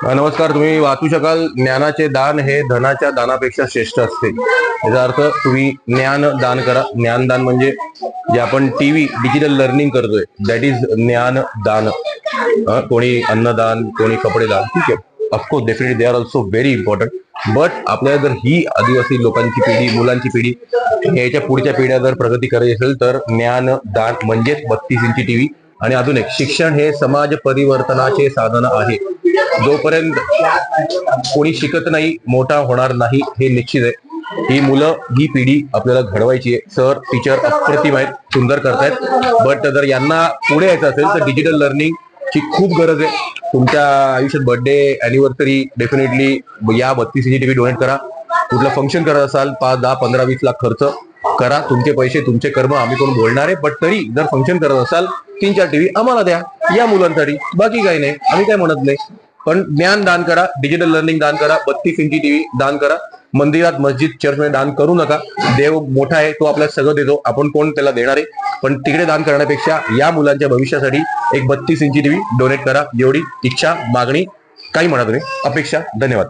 नमस्कार. तुम्ही वाचू शकाल, ज्ञानाचे दान हे धनाच्या दानापेक्षा श्रेष्ठ असते. याचा अर्थ तुम्ही ज्ञान दान करा. ज्ञानदान म्हणजे जे आपण टीव्ही डिजिटल लर्निंग करतोय, दॅट इज ज्ञान दान. कोणी अन्नदान, कोणी कपडे दान, ठीक आहे. Of course definitely they are also very important. But आपल्याला जर ही आदिवासी लोकांची पिढी, मुलांची पिढी, याच्या पुढच्या पिढ्या जर प्रगती करायची असेल तर ज्ञान दान म्हणजेच 32 इंची टीव्ही. आणि अजून एक, शिक्षण हे समाज परिवर्तनाचे साधन आहे. जोपर्यंत कोणी शिकत नाही, मोठा होणार नाही हे निश्चित आहे. ही मुलं, ही पिढी आपल्याला घडवायची आहे. सर, टीचर अप्रतिम आहेत, सुंदर करतायत. बट जर यांना पुढे यायचं असेल तर डिजिटल लर्निंग ची खूप गरज आहे. तुमच्या आयुष्यात बर्थडे, अॅनिव्हर्सरी, डेफिनेटली या 32 इंची टीव्ही डोनेट करा. कुठलं फंक्शन करत असाल, 5, 10, 15, 20 लाख खर्च करा. तुमचे पैसे, तुमचे कर्म, आम्ही कोण बोलणार आहे. बट तरी जर फंक्शन करत असाल, 3-4 टीव्ही आम्हाला द्या, या मुलांसाठी. बाकी काही नाही, आम्ही काय म्हणत नाही. पण ज्ञान दान करा, डिजिटल लर्निंग दान करा, 32 इंची टीव्ही दान करा. मंदिरात, मस्जिद, चर्चमध्ये दान करू नका. देव मोठा आहे, तो आपल्याला सगळं देतो. आपण कोण त्याला देणार आहे? पण तिकडे दान करण्यापेक्षा या मुलांच्या भविष्यासाठी एक 32 इंची टीव्ही डोनेट करा. एवढी इच्छा, मागणी, काही म्हणा तुम्ही, अपेक्षा. धन्यवाद.